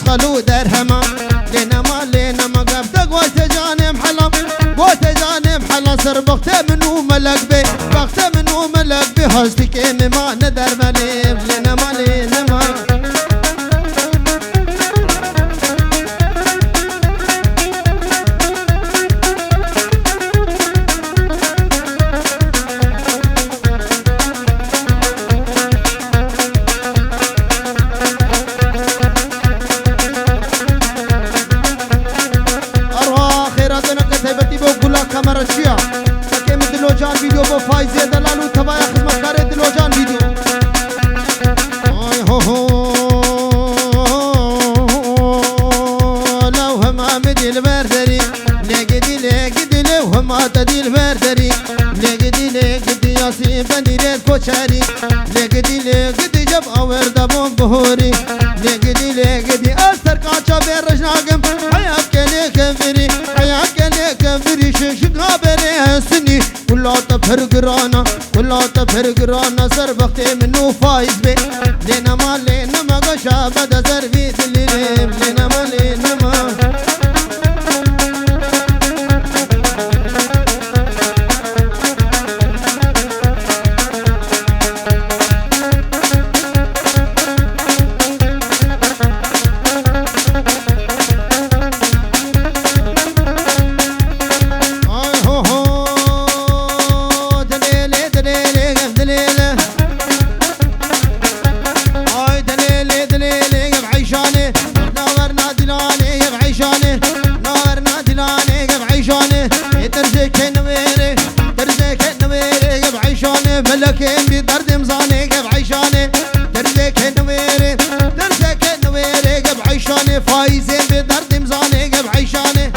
خلو درهما لنا ما قبتك وتجانم حلم وتجانم حلم سر بخت منو ملك بي بخت منو ملك بي هستك ما ندر مليم لنا ما كاميرا شيا كم دلوجان فيديو بفايزة دلالو تبايا خدمة كاري دلوجان فيديو هو لو هم عمدي البردري لقدي لو هم عتدي البردري لقدي ياسين بني ريد كوشاري لقدي جب اور دبون بهوري لقدي أستر كاتشا بيرجناقم حياك كني كنفري ششقها بني سني كلها تفر قرانا سر بختي منو فايز بي لنا ما قشا بدا زربي دليليم لنا ما ملكين بدرد مزاني قب عيشاني درزك نويري قب عيشاني فايزين بدرد مزاني قب عيشاني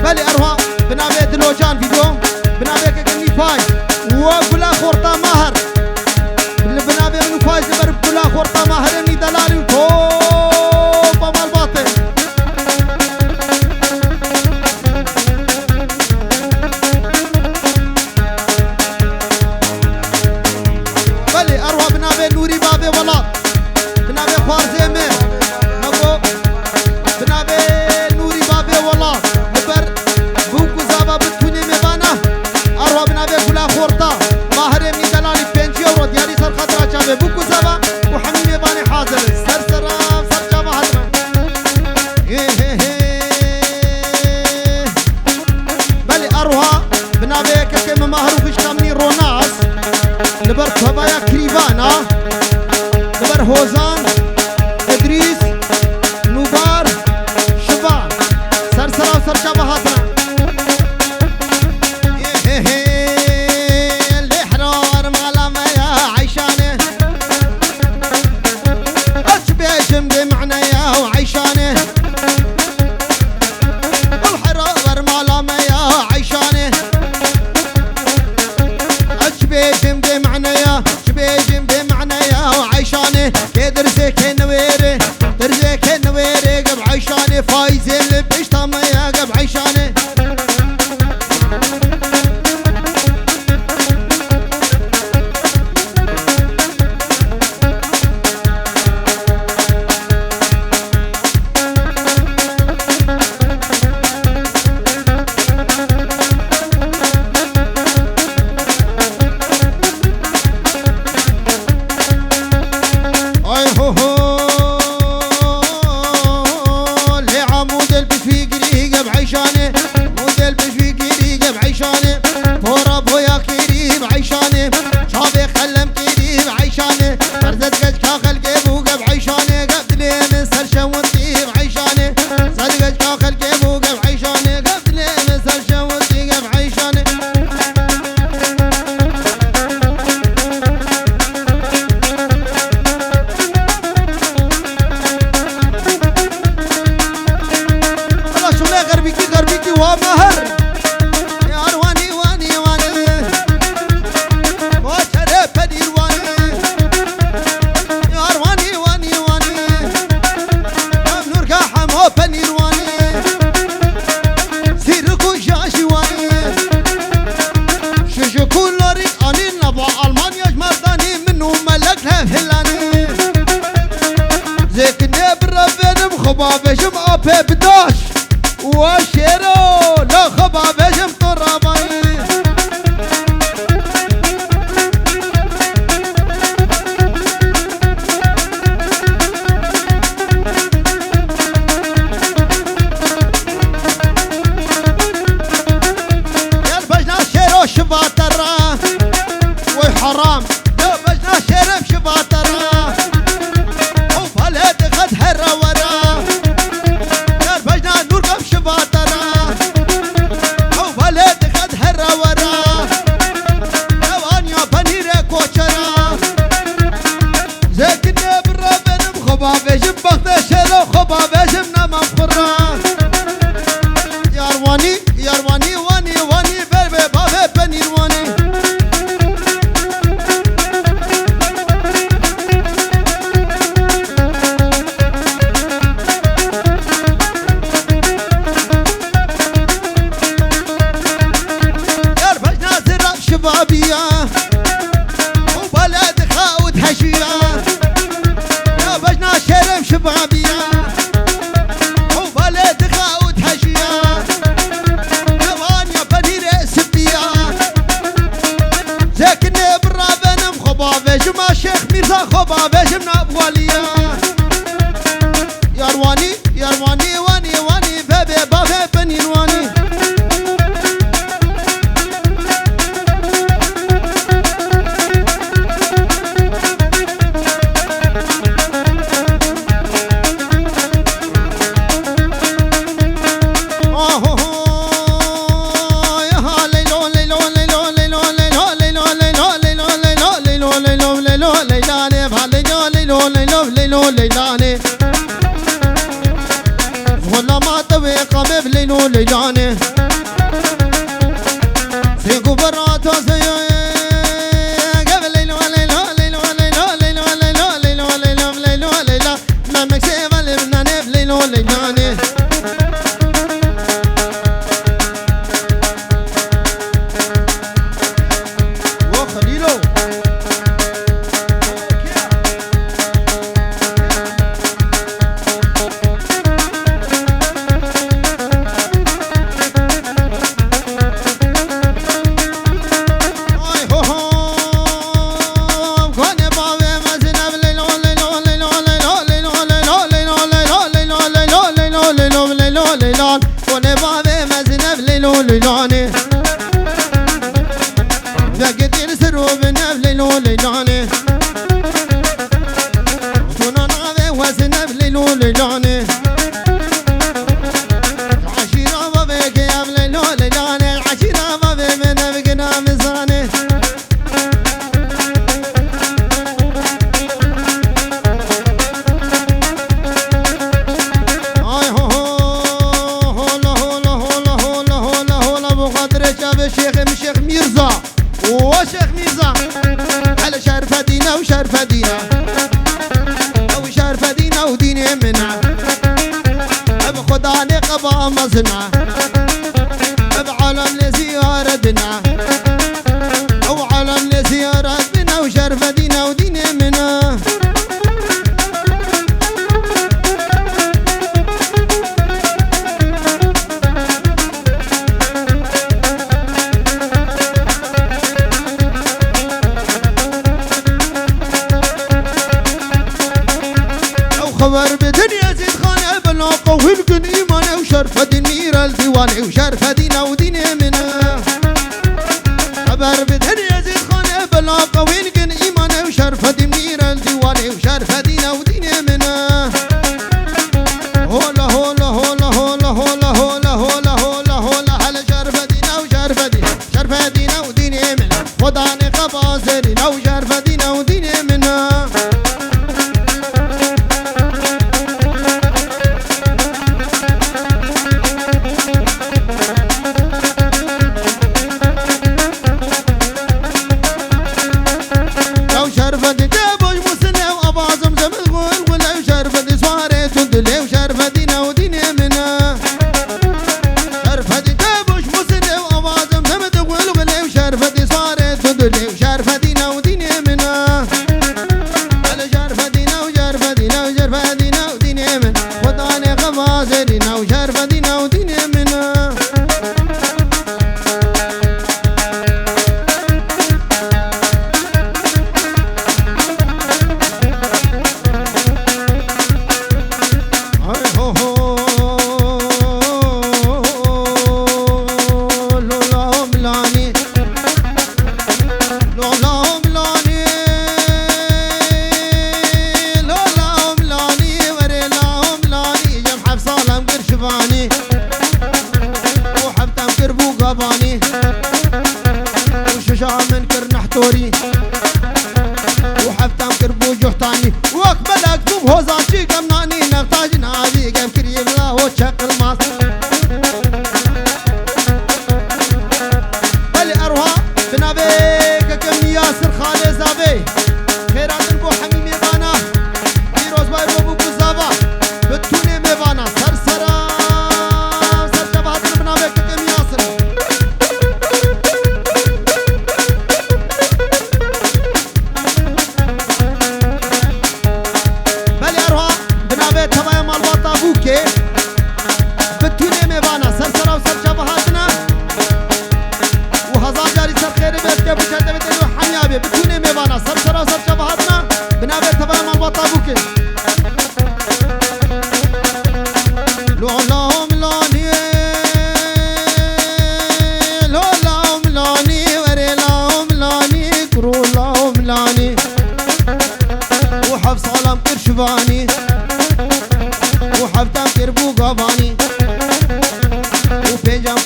بلي أروها بنابي دلوجان فيديو بنابي كني فايز وكلا خورطة ماهر اللي بنابي منو فايز برب كلا خورطة ماهر اني دلالي بوكو زبا وحميمي باني حاضر سر سرام سر جابا هدرا بلي أروها بنابي كم مهروفش كامني روناس لبر طبايا كريفانا لبر هوزان إدريس نوبار شبان سر سرام سر جابا هدرا درزك نويري قب عيشاني فايزين لبش طمية قب عيشاني پنیر وانی سیر کو جاشی وانی خبا بجم طراباني يا البجنا شيرو شباترا وي حرام يا بجنا شيرم شباترا وفالد خد هرا ورا يا البجنا نور قم شباترا وفالد خد هرا ورا يوان يا بنير كوشرا زكني برابن بخبا بجم بخت شيرو خبا بجم نمام خرا يارواني يارواني واني واني بربي بابي بنير واني يا البجنا زراب شبابية وبلد خاوت حشية يا بجنا شرم شبابية وبلد خاوت حشية يوان يا بنير سبية زكني برابن مخبا بجما شيخ ميرزا خبا بجمنا بوالية يارواني يارواني واني واني بابي بابي بنير واني ليلاني ظلمات وقبب ليلو ليلاني في قبرات وزي قبل ليلو ليلو ليلو ليلو ليلو ليلو ليلو ليلو ليلو ليلو ما مكسيب لبناني بليلو ليلاني وخليلو ليلاني لقيت يرسلوا بنا بليلو ليلاني تونا نغذي وزنا بليلو ليلاني عشيرة بابيك يا بليلو ليلاني عشيرة بابي من بقنا مزاني الشيخ ميرزا وشيخ ميرزا على شرف دينا وشرف دينا او شرف دينا وديني منا بخداني قبا مزنا بعالم لزيارة دنا او عالم لزيارة دنا وشرف دينا وديني منا خبر بدنيا زيد خانة بلاقة ويلقن إيمانه وشرف دينير الديواني وشرف دينا وديني منا خبر بدنيا زيد خانة بلاقة ويلقن إيمانه وشرف دينير الديواني وشرف دينا وديني منا هولا هولا هولا هولا هولا هولا هولا هولا هولا على شرف دينا وشرف دينا شرف دينا وديني منا خداني قبا زرنا وشرف دينا وديني منا وشرف دينا وديني منا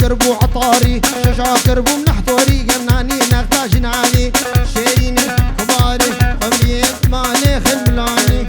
كربو عطاري شجا كربو منحتوري قمناني نغتاج نعاني شيريني كباري قمري مالي خلملاني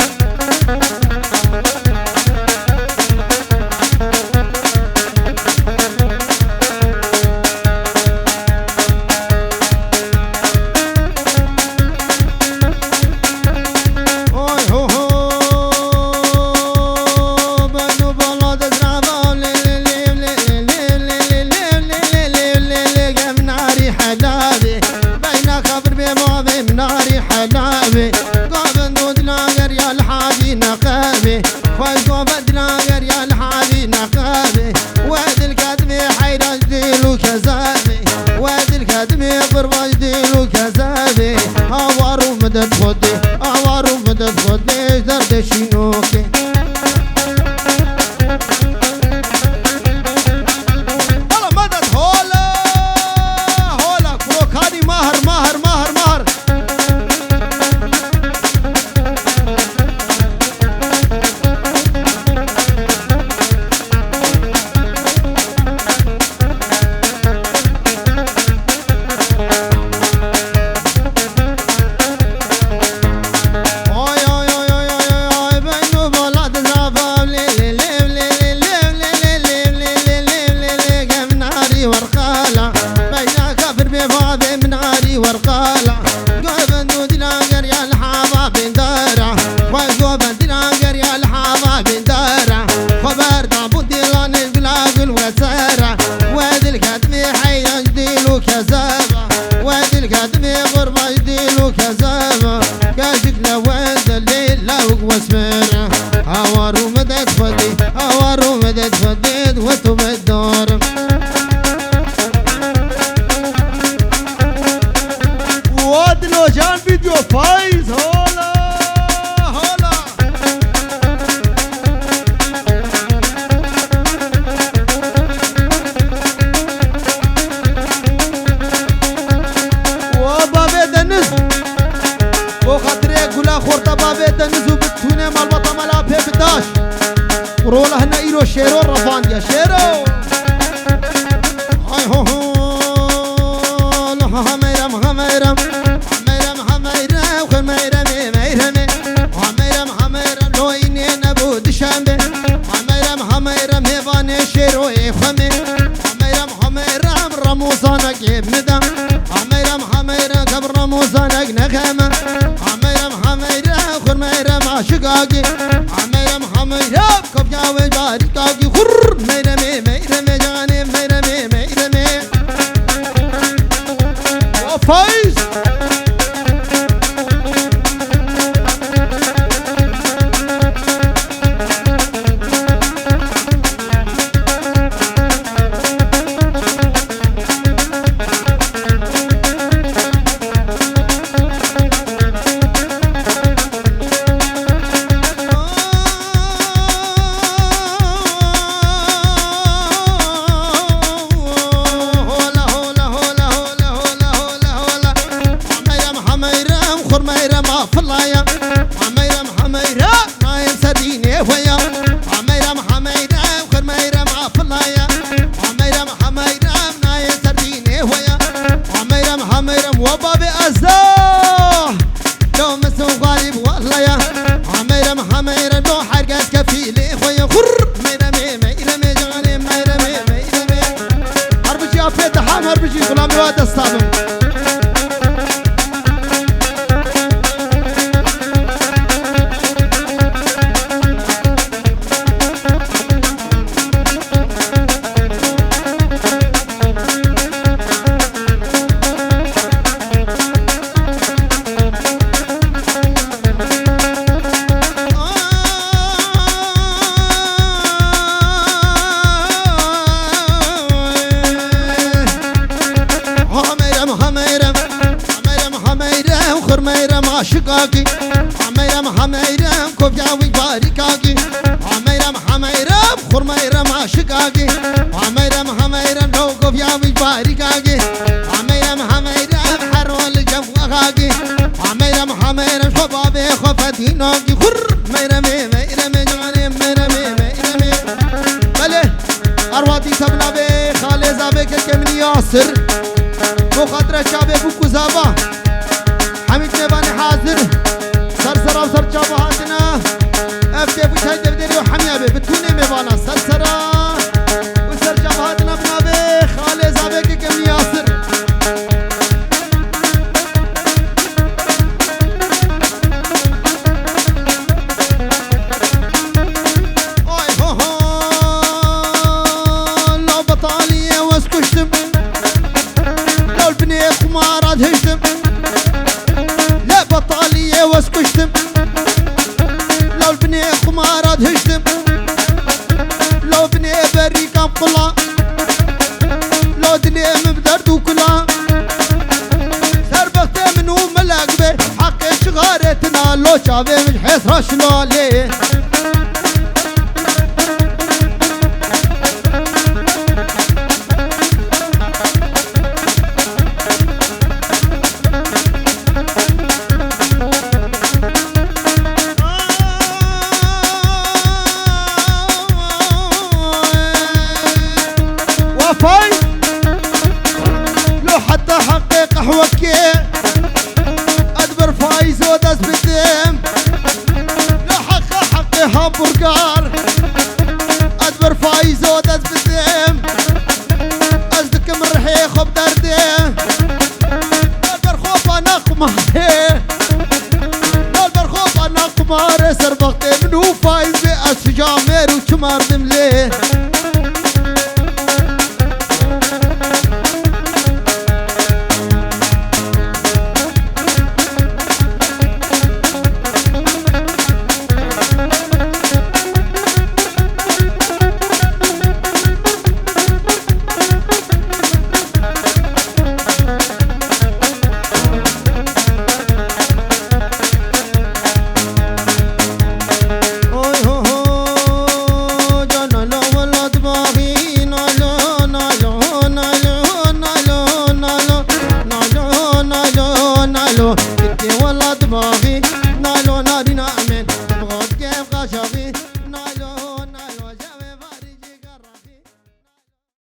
مدد خودی آوارو مدد خودی درد شینوکه هلا مدد هلا هلا فروکانی مهر مهر مهر مهر هوارو مدد خودی هوارو مدد خودی و تو بدارم وادلو جان فيديو فايز هولا هولا وبابي دنز وخاطري كلها خورطه بابي دنز وبتونه مال بطه بداش ورولا هنا ايرو شيرو رفانديا شيرو هاي هو هو هميرم هميرم هميرم هميرم خميرم ميرم هميرم هميرم لو اني نبو دشامبه هميرم هميرم هبان شيرو خمي هميرم هميرم رموزانك ابندا هميرم هميرم قبر رموزانك نخمه هميرم هميرم خميرم عاشقاقي هميرم هميرم كبجا وجاركاقي خر ميرمي ميرمي جاني ميرمي ميرمي وفايز وبابي أزاه لو مسو غالب والله يا عميرم عميرم لو حرقات كفيلي خويا خر ميرمي ميرمي جاني ميرمي ميرمي هربجي أفيد حام هربجي غلام الواد الصابم عاشقاقي عميرم عميرم كوفياوي باركاقي عميرم عميرم خرميرم عاشقاقي عميرم عميرم لو كوفياوي باركاقي عميرم عميرم حرول جواقاقي عميرم عميرم شبابي خفتي ناقي خر ميرمي ميرمي جاني ميرمي ميرمي بله أرواتي سبلا بي خالي زابك كمن ياسر بو خاطر شابي بو كوزابا حميد نباني حاضر سرسرا وسر شابهاتنا افتي بو شاي دبدري وحميا بي بتوني ميبانا سرسرا وسر شابهاتنا بنابي خالي زابك كمن ياسر قمارات هشتم لا بطالية واسكشتم لو البني قمارات هشتم لو بني بري كام قلا لو دنيا مبدرد وكلا سربختي منو ملاك بي حقي شغارتنا لو شابي مش حيث رشلو ليه لو حتى حقي قهوكي ادبر فايز وداس بالدم لو حقي همبرجر ادبر فايز وداس بالدم ازدك من رحي خب دردي البرخوف انا قماري البرخوف انا قماري سربقتي منو فايز بأس جامير وشمار